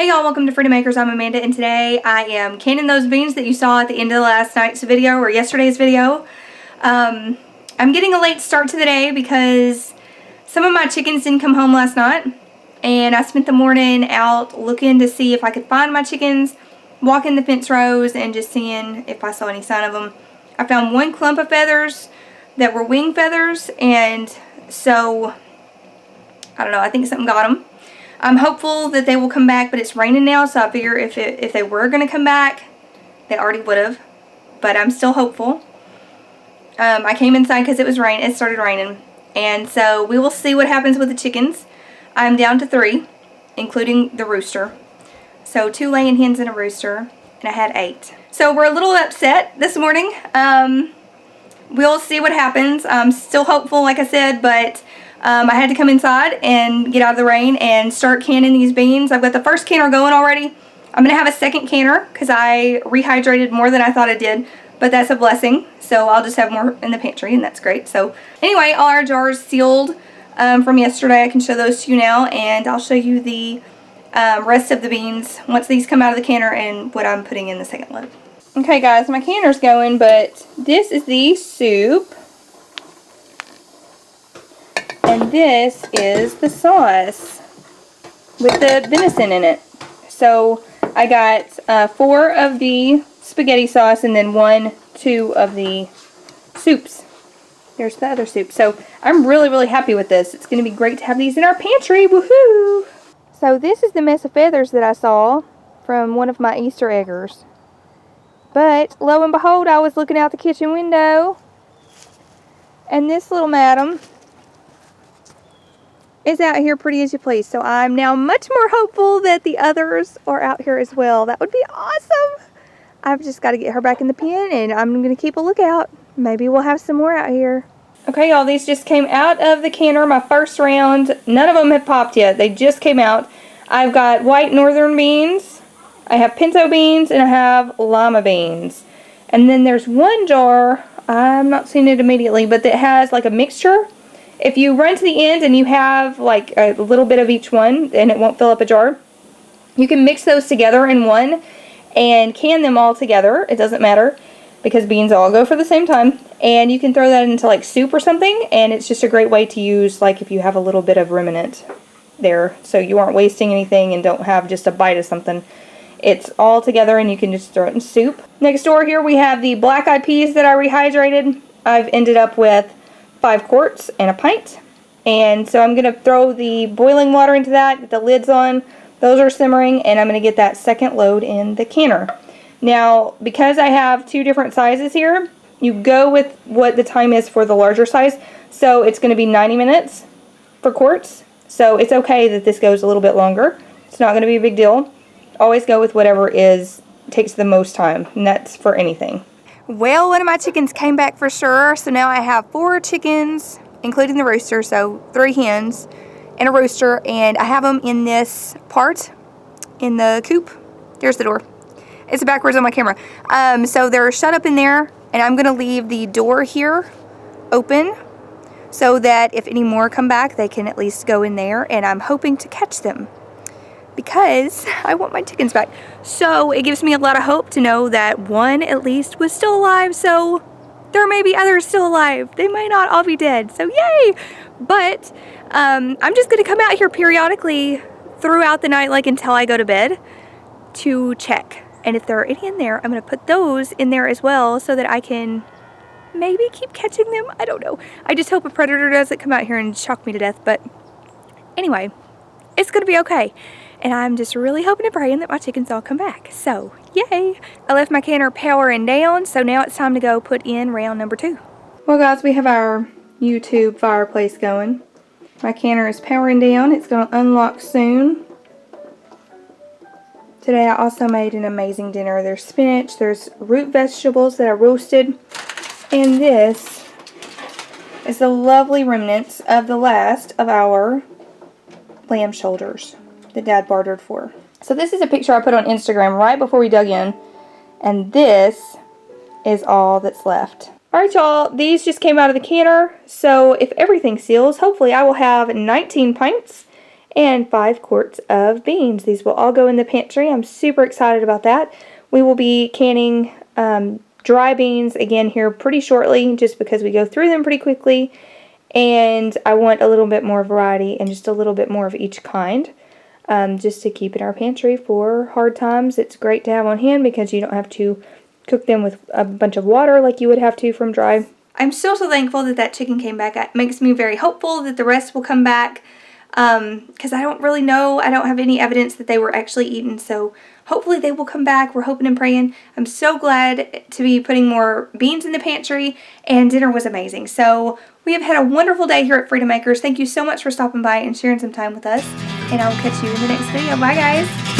Hey y'all, welcome to Freedom Makers. I'm Amanda, and today I am canning those beans that you saw at the end of last night's video or yesterday's video. I'm getting a late start to the day because some of my chickens didn't come home last night, and I spent the morning out looking to see if I could find my chickens, walking the fence rows and just seeing if I saw any sign of them. I found one clump of feathers that were wing feathers, and so I don't know, I think something got them. I'm hopeful that they will come back, but it's raining now, so I figure if they were going to come back, they already would have. But I'm still hopeful. I came inside because it started raining. And so we will see what happens with the chickens. I'm down to 3, including the rooster. So 2 laying hens and a rooster, and I had 8. So we're a little upset this morning. We'll see what happens. I'm still hopeful, like I said, but I had to come inside and get out of the rain and start canning these beans. I've got the first canner going already. I'm going to have a second canner because I rehydrated more than I thought I did, but that's a blessing. So I'll just have more in the pantry, and that's great. So anyway, all our jars sealed from yesterday. I can show those to you now, and I'll show you the rest of the beans once these come out of the canner and what I'm putting in the second load. Okay guys, my canner's going, but this is the soup. And this is the sauce with the venison in it. So I got 4 of the spaghetti sauce and then 2 of the soups. There's the other soup. So I'm really happy with this. It's going to be great to have these in our pantry. Woohoo! So this is the mess of feathers that I saw from one of my Easter eggers. But lo and behold, I was looking out the kitchen window, and this little madam is out here pretty as you please. So I'm now much more hopeful that the others are out here as well. That would be awesome. I've just got to get her back in the pen, and I'm going to keep a lookout. Maybe we'll have some more out here. Okay, y'all, these just came out of the canner, my first round. None of them have popped yet. They just came out. I've got white northern beans, I have pinto beans, and I have lima beans. And then there's one jar, I'm not seeing it immediately, but that has like a mixture. If you run to the end and you have like a little bit of each one, and it won't fill up a jar, you can mix those together in one and can them all together. It doesn't matter because beans all go for the same time. And you can throw that into like soup or something, and it's just a great way to use like if you have a little bit of remnant there, so you aren't wasting anything and don't have just a bite of something. It's all together and you can just throw it in soup. Next door here we have the black-eyed peas that I rehydrated. I've ended up with 5 quarts and a pint, and so I'm going to throw the boiling water into that, get the lids on, those are simmering, and I'm going to get that second load in the canner. Now, because I have 2 different sizes here, you go with what the time is for the larger size, so it's going to be 90 minutes for quarts, so it's okay that this goes a little bit longer. It's not going to be a big deal. Always go with whatever takes the most time, and that's for anything. Well, one of my chickens came back for sure, so now I have 4 chickens, including the rooster, so 3 hens and a rooster, and I have them in this part, in the coop. There's the door. It's backwards on my camera. So they're shut up in there, and I'm going to leave the door here open so that if any more come back, they can at least go in there, and I'm hoping to catch them, because I want my chickens back. So it gives me a lot of hope to know that one at least was still alive, so there may be others still alive. They might not all be dead, so yay! But I'm just going to come out here periodically throughout the night, like until I go to bed, to check. And if there are any in there, I'm going to put those in there as well so that I can maybe keep catching them. I don't know. I just hope a predator doesn't come out here and shock me to death, but anyway, it's going to be okay. And I'm just really hoping and praying that my chickens all come back. So, yay! I left my canner powering down, so now it's time to go put in round number 2. Well guys, we have our YouTube fireplace going. My canner is powering down. It's going to unlock soon. Today I also made an amazing dinner. There's spinach, there's root vegetables that I roasted, and this is the lovely remnants of the last of our lamb shoulders that Dad bartered for. So this is a picture I put on Instagram right before we dug in, and this is all that's left. Alright y'all, these just came out of the canner, so if everything seals, hopefully I will have 19 pints and 5 quarts of beans. These will all go in the pantry. I'm super excited about that. We will be canning dry beans again here pretty shortly, just because we go through them pretty quickly, and I want a little bit more variety and just a little bit more of each kind, just to keep in our pantry for hard times. It's great to have on hand because you don't have to cook them with a bunch of water like you would have to from dry. I'm still so thankful that that chicken came back. It makes me very hopeful that the rest will come back, because I don't really know. I don't have any evidence that they were actually eaten, so hopefully they will come back. We're hoping and praying. I'm so glad to be putting more beans in the pantry, and dinner was amazing. So we have had a wonderful day here at Freedom Makers. Thank you so much for stopping by and sharing some time with us, and I will catch you in the next video. Bye, guys.